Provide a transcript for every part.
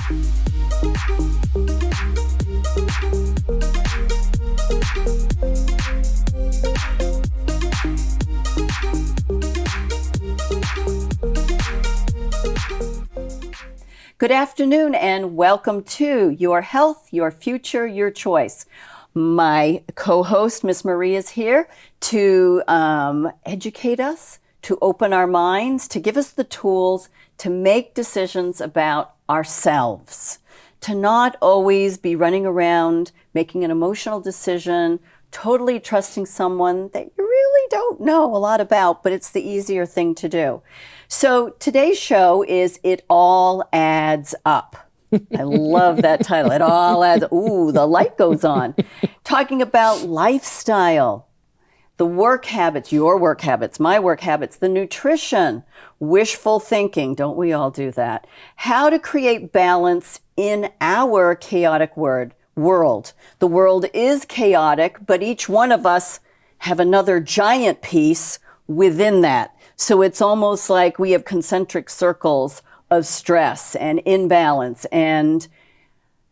Good afternoon and welcome to Your Health, Your Future, Your Choice. My co-host, Miss Marie, is here to educate us, to open our minds, to give us the tools to make decisions about ourselves, to not always be running around making an emotional decision, totally trusting someone that you really don't know a lot about, but it's the easier thing to do. So today's show is It All Adds Up. I love that title. It all adds up. Ooh, the light goes on. Talking about lifestyle, the work habits, your work habits, my work habits, the nutrition, wishful thinking. Don't we all do that? How to create balance in our chaotic world. The world is chaotic, but each one of us have another giant piece within that. So it's almost like we have concentric circles of stress and imbalance and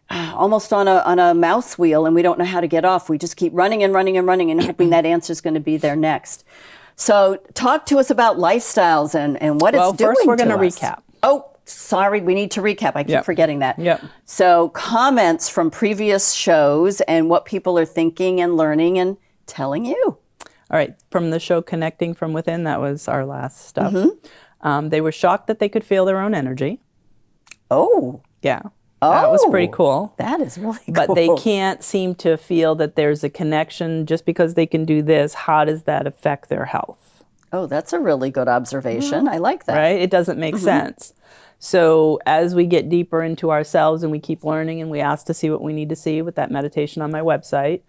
almost on a mouse wheel, and we don't know how to get off. We just keep running and running and running and hoping that answer is going to be there next. So talk to us about lifestyles and what it's doing to us. Well, first we're going to recap. Oh, sorry, we need to recap. I keep forgetting that. Yep. So comments from previous shows and what people are thinking and learning and telling you. All right, from the show Connecting from Within, that was our last stuff. Mm-hmm. They were shocked that they could feel their own energy. Oh. Yeah. That was pretty cool. That is really cool. But they can't seem to feel that there's a connection just because they can do this. How does that affect their health? Oh, that's a really good observation. I like that. Right? It doesn't make sense. So as we get deeper into ourselves and we keep learning and we ask to see what we need to see with that meditation on my website,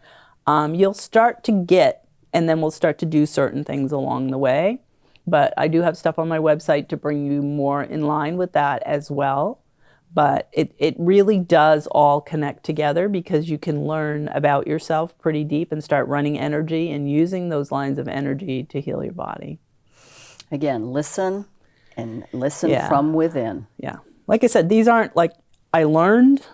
you'll start to get, and then we'll start to do certain things along the way. But I do have stuff on my website to bring you more in line with that as well. But it really does all connect together because you can learn about yourself pretty deep and start running energy and using those lines of energy to heal your body. Again, listen and listen from within. Yeah. Like I said, these aren't like I learned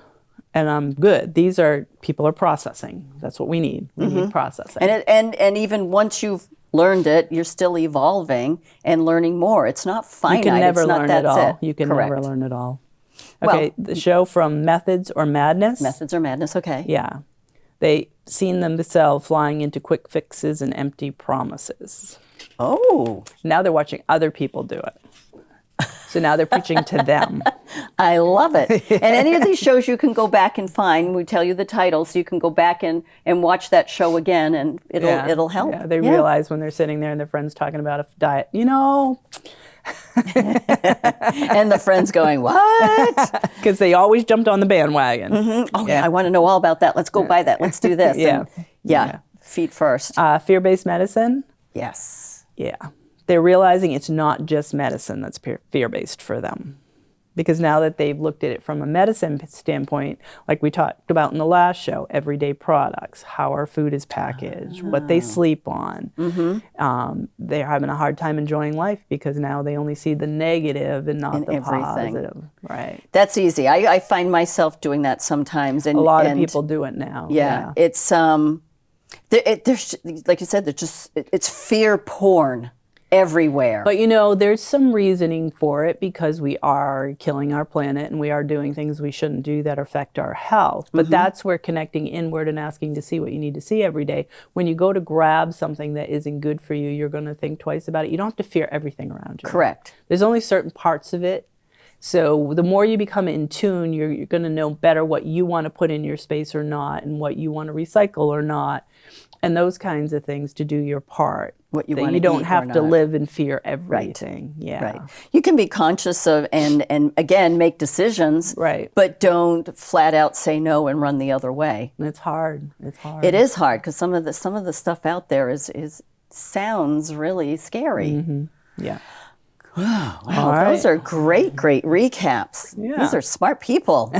and I'm good. These are, people are processing. That's what we need. We need processing. And even once you've learned it, you're still evolving and learning more. It's not finite. You can never it's not, learn that's it all. It. You can Correct. never learn it all. Okay, the show from Methods or Madness. Methods or Madness, okay. Yeah. They seen themselves flying into quick fixes and empty promises. Oh. Now they're watching other people do it. So now they're preaching to them. I love it. And any of these shows you can go back and find. We tell you the title, so you can go back and watch that show again, and it'll help. Yeah, they realize when they're sitting there and their friend's talking about a diet, and the friend's going, what? Because they always jumped on the bandwagon. Oh, yeah. I want to know all about that. Let's go buy that. Let's do this. Yeah. And feet first. Fear-based medicine. Yes. Yeah. They're realizing it's not just medicine that's fear-based for them. Because now that they've looked at it from a medicine standpoint, like we talked about in the last show, everyday products, how our food is packaged, what they sleep on, they're having a hard time enjoying life because now they only see the negative and not the positive. Right. That's easy. I find myself doing that sometimes. And a lot of people do it now. Yeah. It's, there's, like you said, it's fear porn everywhere. But there's some reasoning for it because we are killing our planet and we are doing things we shouldn't do that affect our health. But that's where connecting inward and asking to see what you need to see every day. When you go to grab something that isn't good for you, you're going to think twice about it. You don't have to fear everything around you. Correct. There's only certain parts of it. So the more you become in tune, you're going to know better what you want to put in your space or not and what you want to recycle or not. And those kinds of things to do your part. What you want to You don't eat have to not. live in fear everything. Right. Yeah. Right. You can be conscious of and again make decisions. Right. But don't flat out say no and run the other way. It's hard. It's hard. It is hard because some of the stuff out there is sounds really scary. Yeah. Wow, those are great recaps. Yeah. These are smart people.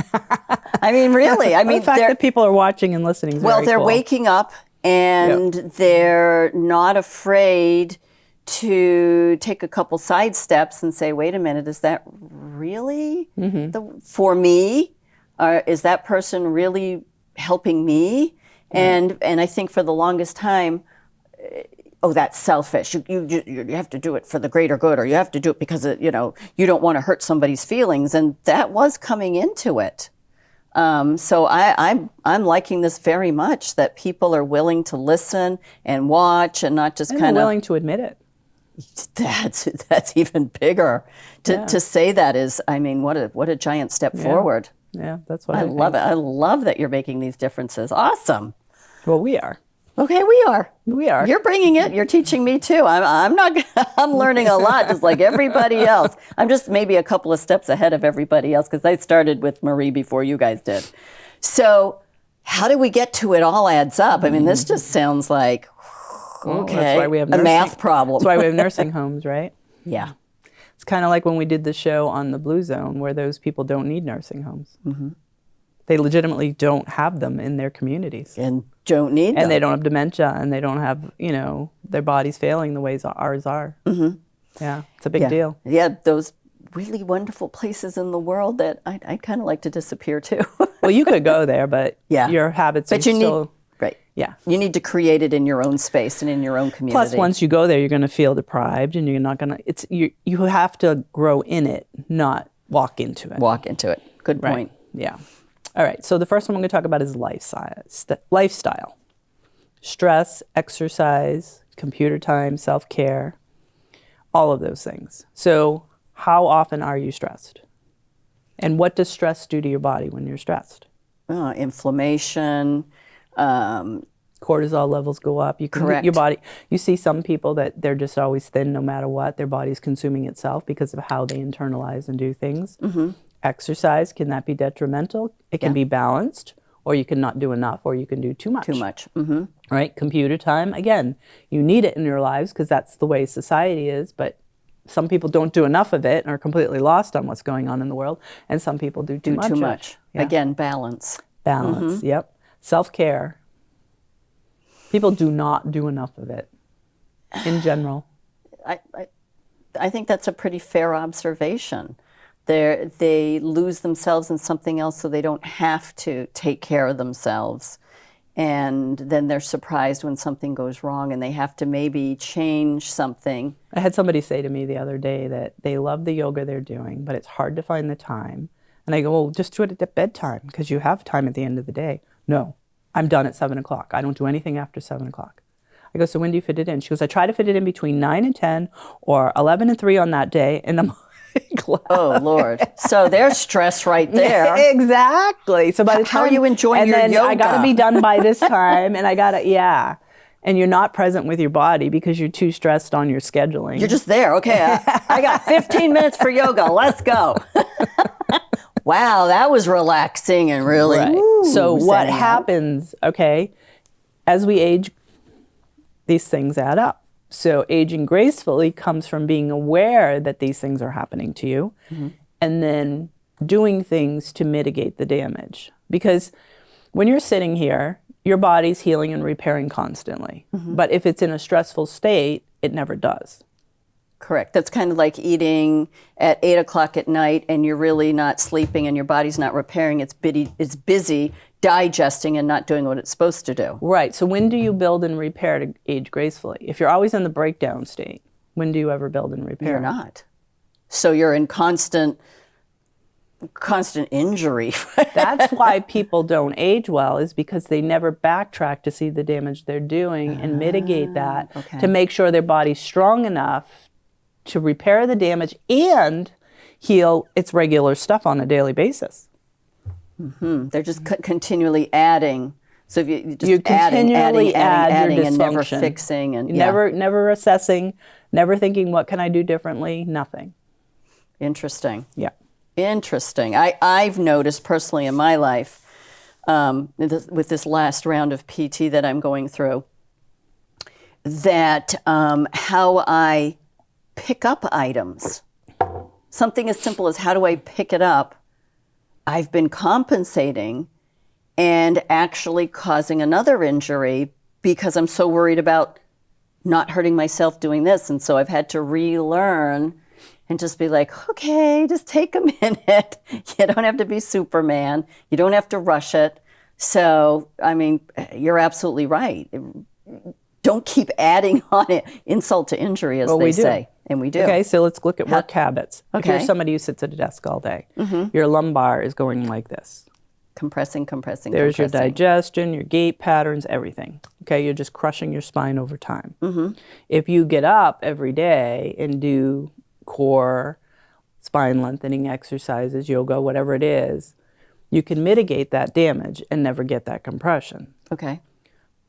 I mean, really. I mean, the fact that people are watching and listening is very they're cool. waking up and they're not afraid to take a couple side steps and say, wait a minute, is that really for me? is that person really helping me? And I think for the longest time, oh, that's selfish. You have to do it for the greater good, or you have to do it because you don't want to hurt somebody's feelings, and that was coming into it. So I'm liking this very much, that people are willing to listen and watch and not just And kind they're of. willing to admit it. That's even bigger. To say that is, I mean, what a giant step forward. Yeah, that's what I think. love it. I love that you're making these differences. Awesome. Well, we are. Okay, we are. We are. You're bringing it. You're teaching me too. I'm not. I'm learning a lot, just like everybody else. I'm just maybe a couple of steps ahead of everybody else because I started with Marie before you guys did. So, how do we get to it all adds up? I mean, this just sounds like okay. That's why we have a math problem. That's why we have nursing homes, right? Yeah. It's kind of like when we did the show on the Blue Zone, where those people don't need nursing homes. Mm-hmm. They legitimately don't have them in their communities. And don't need them. And they don't have dementia, and they don't have, their bodies failing the ways ours are. Mm-hmm. Yeah, it's a big deal. Yeah, those really wonderful places in the world that I'd kind of like to disappear to. Well, you could go there, but your habits are still... Right. Yeah. You need to create it in your own space and in your own community. Plus, once you go there, you're going to feel deprived, and you're not going to... You have to grow in it, not walk into it. Walk into it. Good point. Right. Yeah. All right, so the first one I'm going to talk about is lifestyle. Stress, exercise, computer time, self-care, all of those things. So how often are you stressed? And what does stress do to your body when you're stressed? Inflammation. Cortisol levels go up. Correct. Your body, you see some people that they're just always thin no matter what. Their body's consuming itself because of how they internalize and do things. Mm-hmm. Exercise, can that be detrimental? It can be balanced, or you can not do enough, or you can do too much. Too much. Mm-hmm. Right? Computer time, again, you need it in your lives because that's the way society is, but some people don't do enough of it and are completely lost on what's going on in the world, and some people do too much. Too much. Yeah. Again, balance. Balance, mm-hmm. Yep. Self-care. People do not do enough of it in general. I think that's a pretty fair observation. They lose themselves in something else so they don't have to take care of themselves. And then they're surprised when something goes wrong and they have to maybe change something. I had somebody say to me the other day that they love the yoga they're doing, but it's hard to find the time. And I go, well, just do it at bedtime because you have time at the end of the day. No, I'm done at 7 o'clock. I don't do anything after 7 o'clock. I go, so when do you fit it in? She goes, I try to fit it in between 9 and 10 or 11 and 3 on that day. And I'm oh, Lord. So there's stress right there. Exactly. So by the time... How are you enjoying your yoga? I got to be done by this time, and I got to, And you're not present with your body because you're too stressed on your scheduling. You're just there. Okay, I got 15 minutes for yoga. Let's go. Wow, that was relaxing and really... Right. So what happens, as we age, these things add up. So aging gracefully comes from being aware that these things are happening to you, mm-hmm. and then doing things to mitigate the damage. Because when you're sitting here, your body's healing and repairing constantly. Mm-hmm. But if it's in a stressful state, it never does. Correct. That's kind of like eating at 8 o'clock at night and you're really not sleeping and your body's not repairing. It's busy digesting and not doing what it's supposed to do. Right. So when do you build and repair to age gracefully? If you're always in the breakdown state, when do you ever build and repair? You're not. So you're in constant injury. That's why people don't age well, is because they never backtrack to see the damage they're doing and mitigate that to make sure their body's strong enough to repair the damage and heal its regular stuff on a daily basis. Mm-hmm. They're just continually adding. So if you just adding and never fixing and never assessing, never thinking what can I do differently, nothing. Interesting. Yeah. Interesting. I've noticed personally in my life, with this last round of PT that I'm going through, that how I pick up items, something as simple as how do I pick it up, I've been compensating and actually causing another injury because I'm so worried about not hurting myself doing this. And so I've had to relearn and just be like, okay, just take a minute. You don't have to be Superman. You don't have to rush it. So, I mean, you're absolutely right. Don't keep adding on it, insult to injury, as Well, they we do. say. And we do. Okay, so let's look at work habits. If you're Okay. somebody who sits at a desk all day, your lumbar is going like this. Compressing. There's your compressing. digestion, your gait patterns, everything. Okay, you're just crushing your spine over time. If you get up every day and do core, spine lengthening exercises, yoga, whatever it is, you can mitigate that damage and never get that compression. Okay.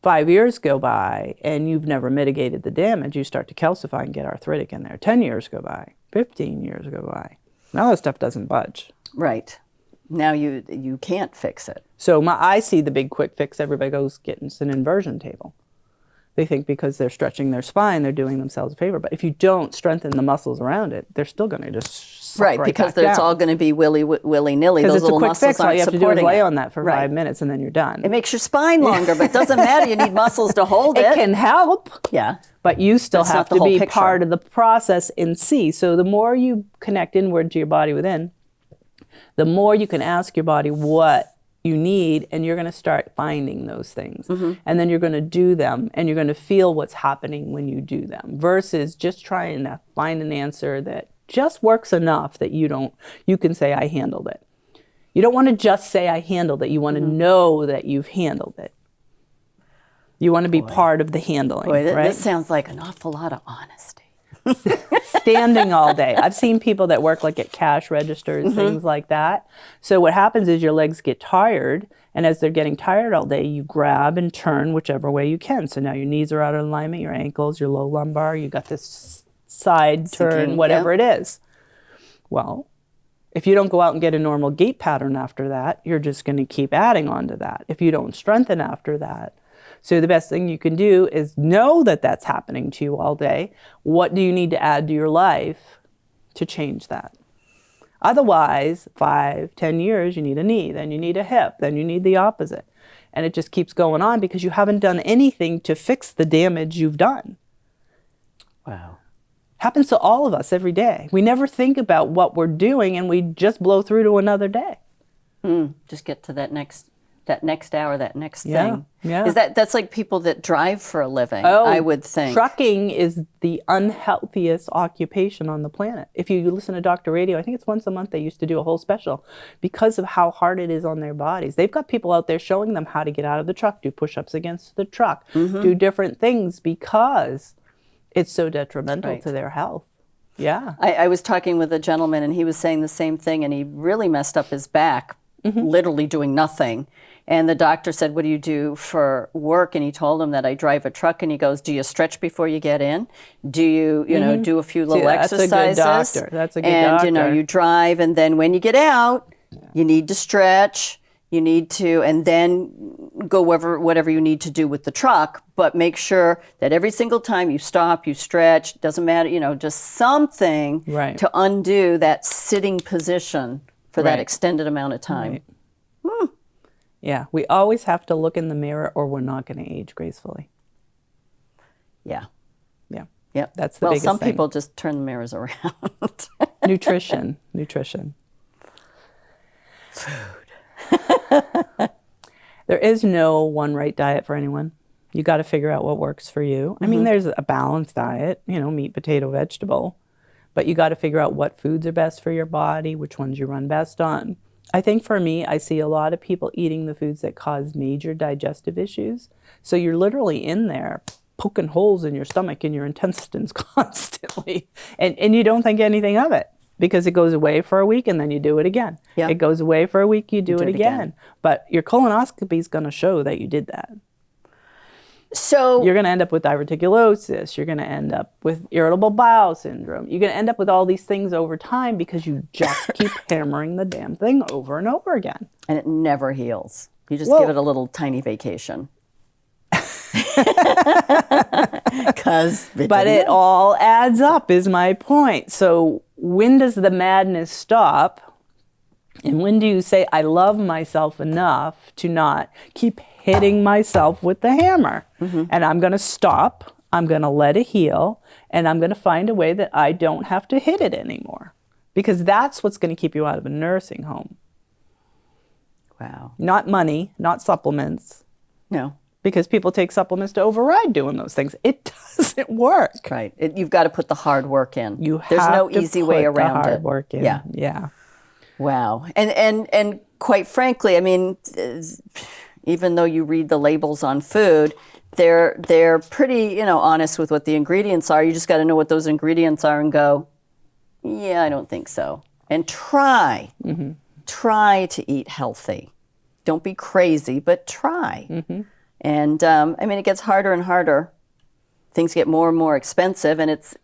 5 years go by and you've never mitigated the damage, you start to calcify and get arthritic in there. 10 years go by, 15 years go by. Now that stuff doesn't budge. Right. Now you can't fix it. So I see the big quick fix, everybody goes get an inversion table. They think because they're stretching their spine, they're doing themselves a favor. But if you don't strengthen the muscles around it, they're still going to just suck right because back it's down. all going to be willy-nilly. Because Those it's a little quick muscles fix. All aren't you have to do is supporting lay it. on that for Right. 5 minutes and then you're done. It makes your spine longer, but it doesn't matter. You need muscles to hold it. It can help. Yeah. But you still That's have not the to whole be picture. part of the process and see. So the more you connect inward to your body within, the more you can ask your body what you need, and you're going to start finding those things. And then you're going to do them, and you're going to feel what's happening when you do them, versus just trying to find an answer that just works enough that you can say, I handled it. You don't want to just say, I handled it. You want to know that you've handled it. You want to be part of the handling, Boy, right? this sounds like an awful lot of honesty. Standing all day. I've seen people that work like at cash registers, things like that. So what happens is your legs get tired, and as they're getting tired all day, you grab and turn whichever way you can. So now your knees are out of alignment, your ankles, your low lumbar, you got this side turn, Sinking, whatever it is. Well, if you don't go out and get a normal gait pattern after that, you're just going to keep adding on to that. If you don't strengthen after that, so the best thing you can do is know that that's happening to you all day. What do you need to add to your life to change that? Otherwise, 5, 10 years, you need a knee, then you need a hip, then you need the opposite. And it just keeps going on because you haven't done anything to fix the damage you've done. Wow. Happens to all of us every day. We never think about what we're doing and we just blow through to another day. Just get to that next hour, that next Yeah, thing. yeah. That's like people that drive for a living, Oh, I would think. Trucking is the unhealthiest occupation on the planet. If you listen to Dr. Radio, I think it's once a month they used to do a whole special because of how hard it is on their bodies. They've got people out there showing them how to get out of the truck, do push-ups against the truck, do different things because it's so detrimental to their health. Yeah. I was talking with a gentleman and he was saying the same thing, and he really messed up his back, literally doing nothing. And the doctor said, what do you do for work? And he told him that I drive a truck. And he goes, do you stretch before you get in? Do you, do a few little that's a good exercises? doctor. That's a good and, doctor. you drive. And then when you get out, you need to stretch. You need to, and then go whatever you need to do with the truck. But make sure that every single time you stop, you stretch. Doesn't matter, just something Right. to undo that sitting position for that Right. extended amount of time. Right. Yeah, we always have to look in the mirror or we're not going to age gracefully. Yeah. Yeah. Yep. That's the well, biggest some thing. people just turn the mirrors around. Nutrition. There is no one right diet for anyone. You got to figure out what works for you. I mean, there's a balanced diet, meat, potato, vegetable, but you got to figure out what foods are best for your body, which ones you run best on. I think for me, I see a lot of people eating the foods that cause major digestive issues. So you're literally in there poking holes in your stomach and your intestines constantly, and you don't think anything of it. Because it goes away for a week and then you do it again. Yeah. It goes away for a week, you do it again. But your colonoscopy is going to show that you did that. So You're going to end up with diverticulosis. You're going to end up with irritable bowel syndrome. You're going to end up with all these things over time because you just keep hammering the damn thing over and over again. and it never heals. You just Well- give it a little tiny vacation. But it all adds up is my point. So when does the madness stop? And when do you say, I love myself enough to not keep hitting myself with the hammer? And I'm going to stop. I'm going to let it heal, and I'm going to find a way that I don't have to hit it anymore. Because that's what's going to keep you out of a nursing home. Wow. Not money, not supplements. No. Because people take supplements to override doing those things. It doesn't work. Right. You've got to put the hard work in. There's have no to easy way put around the hard it. work in. Yeah. Yeah. Wow. And quite frankly, I mean, even though you read the labels on food, they're pretty, honest with what the ingredients are. You just got to know what those ingredients are and go, yeah, I don't think so. And try to eat healthy. Don't be crazy, but try. And I mean, it gets harder and harder. Things get more and more expensive, and it's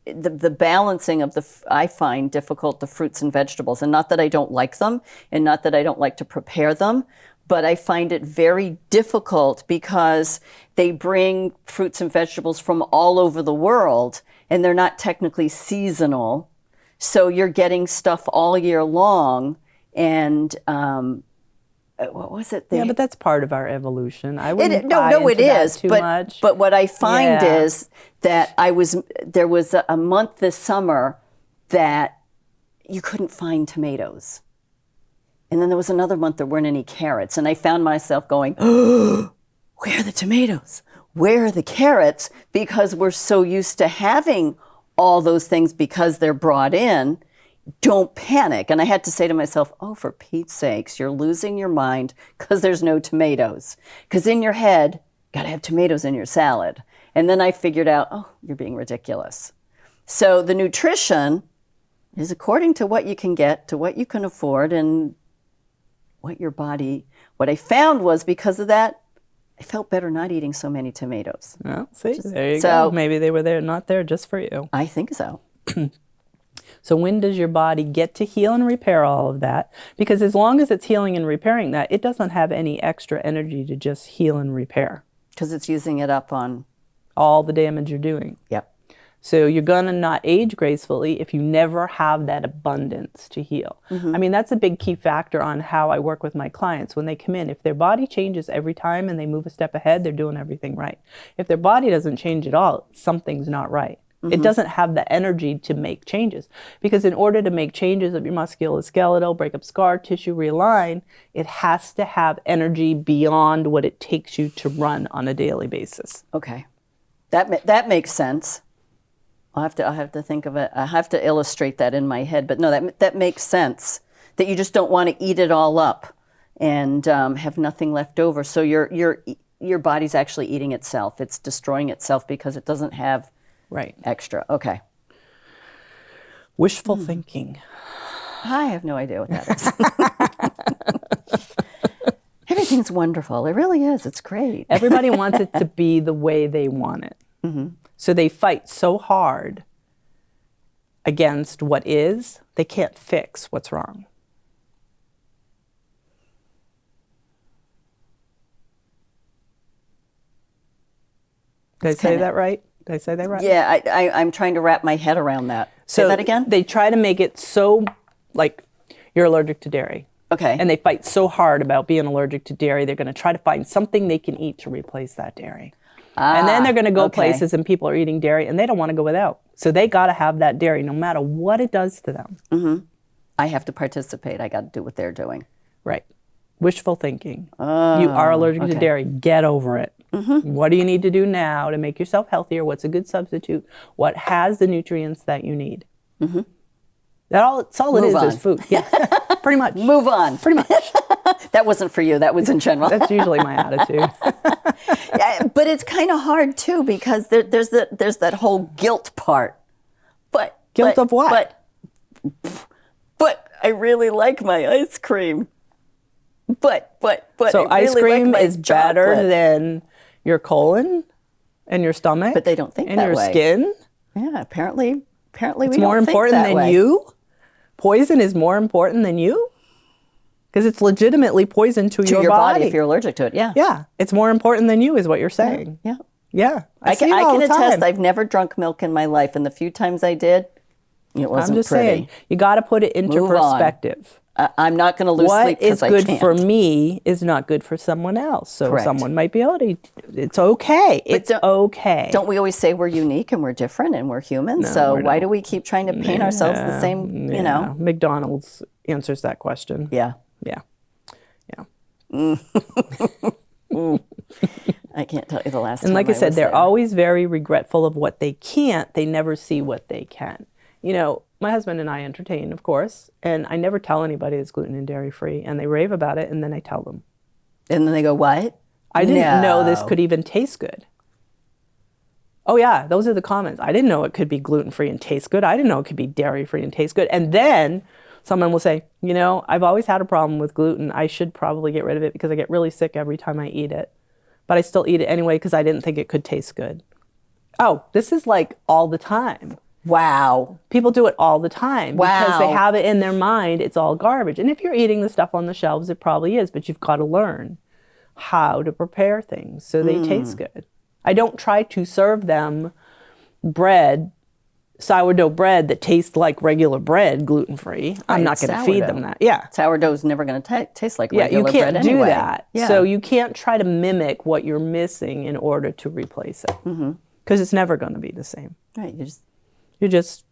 the balancing of I find difficult, the fruits and vegetables. And not that I don't like them, and not that I don't like to prepare them, but I find it very difficult because they bring fruits and vegetables from all over the world, and they're not technically seasonal. So you're getting stuff all year long, and what was it? Yeah, but that's part of our evolution. I wouldn't buy no, it into that is. too much. But what I find is that there was a month this summer that you couldn't find tomatoes. And then there was another month there weren't any carrots. And I found myself going, oh, where are the tomatoes? Where are the carrots? Because we're so used to having all those things because they're brought in. Don't panic. And I had to say to myself, oh, for Pete's sakes, you're losing your mind because there's no tomatoes. Because in your head, got to have tomatoes in your salad. And then I figured out, oh, you're being ridiculous. So the nutrition is according to what you can get, to what you can afford, and what your body, what I found was because of that, I felt better not eating so many tomatoes. Well, see, there you go. Maybe they were not there just for you. I think so. So when does your body get to heal and repair all of that? Because as long as it's healing and repairing that, it doesn't have any extra energy to just heal and repair. Because it's using it up on all the damage you're doing. Yep. So you're going to not age gracefully if you never have that abundance to heal. I mean, that's a big key factor on how I work with my clients when they come in. If their body changes every time and they move a step ahead, they're doing everything right. If their body doesn't change at all, something's not right. It doesn't have the energy to make changes. Because in order to make changes of your musculoskeletal, break up scar tissue, realign, it has to have energy beyond what it takes you to run on a daily basis. Okay. That makes sense. I'll have to think of it. I have to illustrate that in my head. But no, that makes sense. That you just don't want to eat it all up and have nothing left over. So your body's actually eating itself. It's destroying itself because it doesn't have extra. Okay. Wishful thinking. I have no idea what that is. Everything's wonderful. It really is. It's great. Everybody wants it to be the way they want it. So they fight so hard against what is, they can't fix what's wrong. Did I say that right? Did I say that right? Yeah, I'm trying to wrap my head around that. So say that again? They try to make it so, like, you're allergic to dairy. Okay. And they fight so hard about being allergic to dairy, they're going to try to find something they can eat to replace that dairy. And then they're going to go places and people are eating dairy and they don't want to go without. So they got to have that dairy no matter what it does to them. I have to participate. I got to do what they're doing. Right. Wishful thinking. You are allergic to dairy. Get over it. What do you need to do now to make yourself healthier? What's a good substitute? What has the nutrients that you need? That's all it is food. Yeah, pretty much. Move on. Pretty much. That wasn't for you. That was in general. That's usually my attitude. Yeah, but it's kind of hard too because there's that whole guilt part. But guilt of what? But I really like my ice cream. But so I really ice cream like is better than your colon and your stomach. But they don't think and that your way. Skin. Yeah, apparently it's we more don't important think that than way. you. Poison is more important than you. Because it's legitimately poison to your body if you're allergic to it. Yeah. Yeah, it's more important than you, is what you're saying. Yeah. Yeah. I can attest. I've never drunk milk in my life, and the few times I did, it wasn't I'm just pretty. saying, you got to put it into perspective. I'm not going to lose sleep What is because I good can't. for me is not good for someone else. So Correct. someone might be able to, it's okay. It's okay. Don't we always say we're unique and we're different and we're human? So why do we keep trying to paint ourselves the same, you know? McDonald's answers that question. Yeah. Yeah. Yeah. I can't tell you the last time. And like I said, was they're there. always very regretful of what they can't. They never see what they can. You know, my husband and I entertain, of course, and I never tell anybody it's gluten and dairy free, and they rave about it, and then I tell them. And then they go, what? I didn't know this could even taste good. Oh yeah, those are the comments. I didn't know it could be gluten-free and taste good. I didn't know it could be dairy-free and taste good. And then someone will say, you know, I've always had a problem with gluten. I should probably get rid of it because I get really sick every time I eat it. But I still eat it anyway because I didn't think it could taste good. Oh, this is like all the time. Wow. People do it all the time because they Wow. have it in their mind it's all garbage. And if you're eating the stuff on the shelves, it probably is, but you've got to learn how to prepare things so they taste good. I don't try to serve them bread, sourdough bread that tastes like regular bread, gluten-free. I'm not going to feed them that. Yeah. Sourdough's never going to taste like Yeah, regular you can't bread do anyway. that. Yeah. So you can't try to mimic what you're missing in order to replace it. Because it's never going to be the same. Right. You just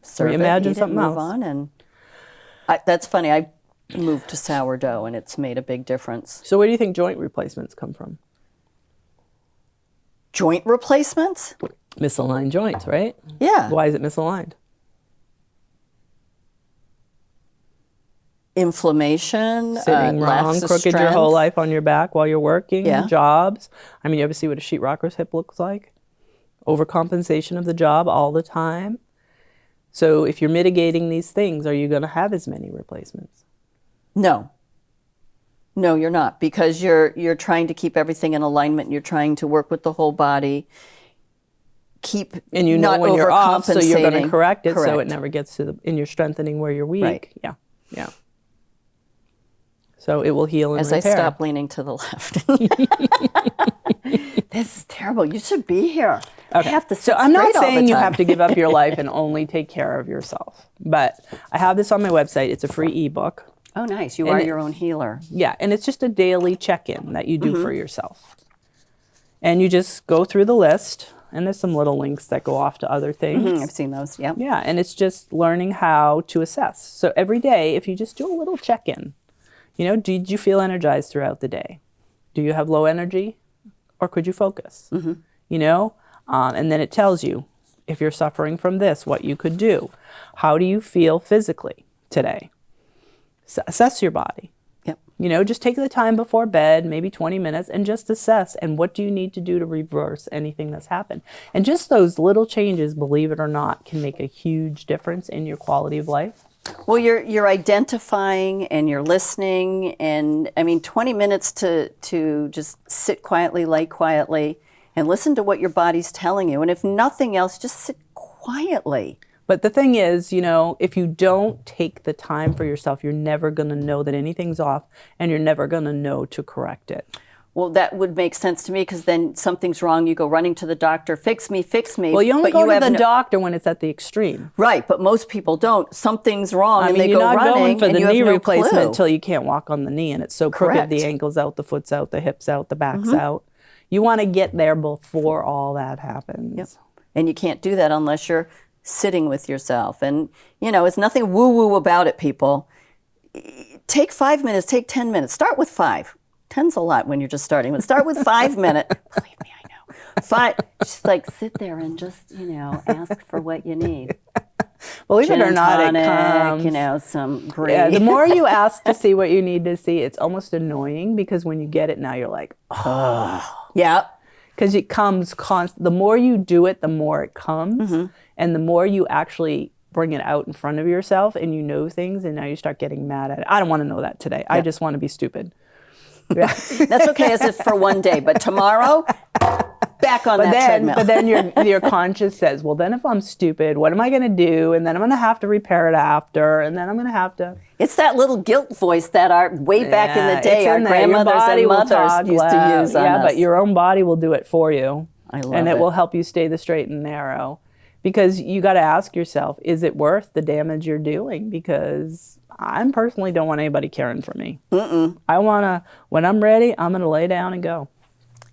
Serve reimagine it, eat something it, else. move on. And that's funny. I moved to sourdough and it's made a big difference. So where do you think joint replacements come from? Joint replacements? Misaligned joints, right? Yeah. Why is it misaligned? Inflammation, Sitting lack wrong, of crooked your strength. whole life on your back while you're working, Yeah. jobs. I mean, you ever see what a sheetrocker's hip looks like? Overcompensation of the job all the time. So if you're mitigating these things, are you going to have as many replacements? No. No, you're not, because you're trying to keep everything in alignment. You're trying to work with the whole body. And you know not when you're off, so you're going to overcompensating. correct it so it Correct. never gets to and you're strengthening where you're weak. Right. Yeah, yeah. So it will heal and As repair. I stop leaning to the left. This is terrible. You should be here. I have to sit So I'm not straight all the saying you time. have to give up your life and only take care of yourself, but I have this on my website. It's a free ebook. Oh, nice. You are your own healer. Yeah, and it's just a daily check-in that you do for yourself. And you just go through the list, and there's some little links that go off to other things. I've seen those. Yeah. Yeah, and it's just learning how to assess. So every day, if you just do a little check-in, you know, did you feel energized throughout the day? Do you have low energy, or could you focus? You know, and then it tells you if you're suffering from this, what you could do. How do you feel physically today? Assess your body. Yep. You know, just take the time before bed, maybe 20 minutes, and just assess. And what do you need to do to reverse anything that's happened? And just those little changes, believe it or not, can make a huge difference in your quality of life. Well, you're identifying and you're listening, and I mean, 20 minutes to just sit quietly, lay quietly, and listen to what your body's telling you. And if nothing else, just sit quietly. But the thing is, you know, if you don't take the time for yourself, you're never going to know that anything's off, and you're never going to know to correct it. Well, that would make sense to me, because then something's wrong. You go running to the doctor, fix me, fix me. Well, you only but go to have the doctor when it's at the extreme. Right, but most people don't. Something's wrong, I and mean, they you're go not running, going for and the you have knee no replacement clue. until you can't walk on the knee, and it's so crooked, Correct. the ankle's out, the foot's out, the hip's out, the back's out. You want to get there before all that happens. Yep. And you can't do that unless you're sitting with yourself. And, you know, it's nothing woo-woo about it, people. Take 5 minutes, take 10 minutes. Start with 5. 10's a lot when you're just starting, but start with 5 minutes. Believe me, I know. 5, just like sit there and just, you know, ask for what you need. Believe it or not, Gin and it tonic, comes. you know, some gravy. Yeah, the more you ask to see what you need to see, it's almost annoying, because when you get it now, you're like, oh. Yeah. Because it comes constant. The more you do it, the more it comes. And the more you actually bring it out in front of yourself and you know things, and now you start getting mad at it. I don't want to know that today. I just want to be stupid. Yeah. That's okay as if for one day, but tomorrow, back on that treadmill. But then your conscience says, well, then if I'm stupid, what am I going to do? And then I'm going to have to repair it after, and then I'm going to have to. It's that little guilt voice that way back in the day, our grandmothers and mothers used to use on us. But your own body will do it for you. I love and it. it will help you stay the straight and narrow. Because you got to ask yourself, is it worth the damage you're doing? Because I personally don't want anybody caring for me. I want to, when I'm ready, I'm going to lay down and go.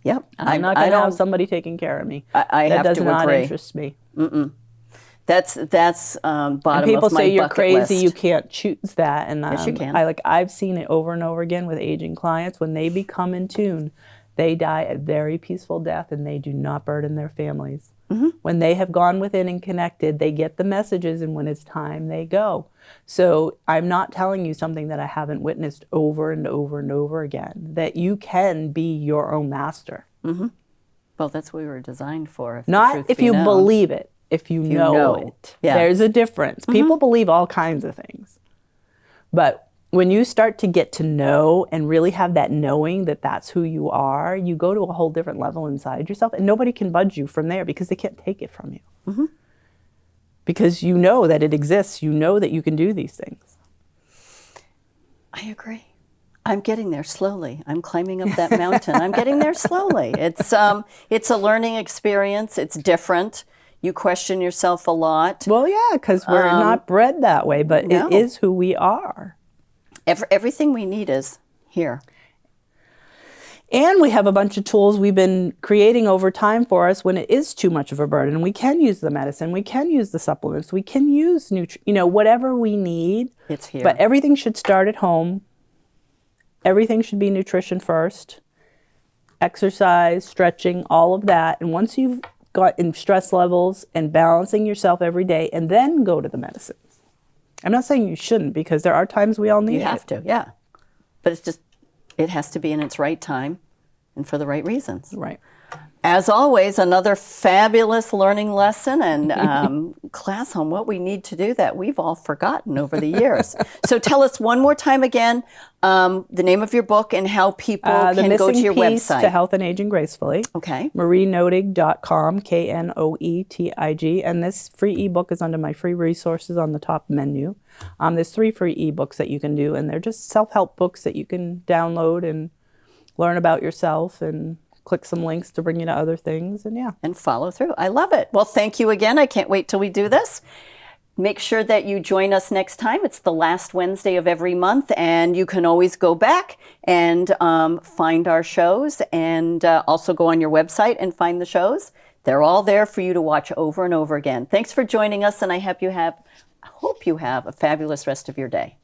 Yep. I'm not going to have somebody taking care of me. I that have does to not agree. interest me. That's bottom And people of my say you're bucket crazy, list. you can't choose that. And Yes, you can. I've seen it over and over again with aging clients. When they become in tune, they die a very peaceful death and they do not burden their families. When they have gone within and connected, they get the messages, and when it's time, they go. So I'm not telling you something that I haven't witnessed over and over and over again, that you can be your own master. Well, that's what we were designed for. If the Not truth if be you known. believe it, if you know it. Yeah. There's a difference. People believe all kinds of things. But when you start to get to know and really have that knowing that that's who you are, you go to a whole different level inside yourself, and nobody can budge you from there because they can't take it from you. Because you know that it exists. You know that you can do these things. I agree. I'm getting there slowly. I'm climbing up that mountain. I'm getting there slowly. It's a learning experience. It's different. You question yourself a lot. Well, yeah, because we're not bred that way, but no. it is who we are. Everything we need is here. And we have a bunch of tools we've been creating over time for us when it is too much of a burden. We can use the medicine, we can use the supplements, we can use whatever we need. It's here. But everything should start at home. Everything should be nutrition first, exercise, stretching, all of that. And once you've got in stress levels and balancing yourself every day, and then go to the medicines. I'm not saying you shouldn't, because there are times we all need it. You have to, yeah. But it's just, it has to be in its right time and for the right reasons. Right. As always, another fabulous learning lesson and class on what we need to do that we've all forgotten over the years. So tell us one more time again the name of your book and how people can go to your The Missing Piece website. to Health and Aging Gracefully. Okay. marienotig.com, Knoetig. And this free ebook is under my free resources on the top menu. There's 3 free ebooks that you can do, and they're just self-help books that you can download and learn about yourself and click some links to bring you to other things, and yeah. And follow through. I love it. Well, thank you again. I can't wait till we do this. Make sure that you join us next time. It's the last Wednesday of every month, and you can always go back and find our shows, and also go on your website and find the shows. They're all there for you to watch over and over again. Thanks for joining us, and I hope you have a fabulous rest of your day.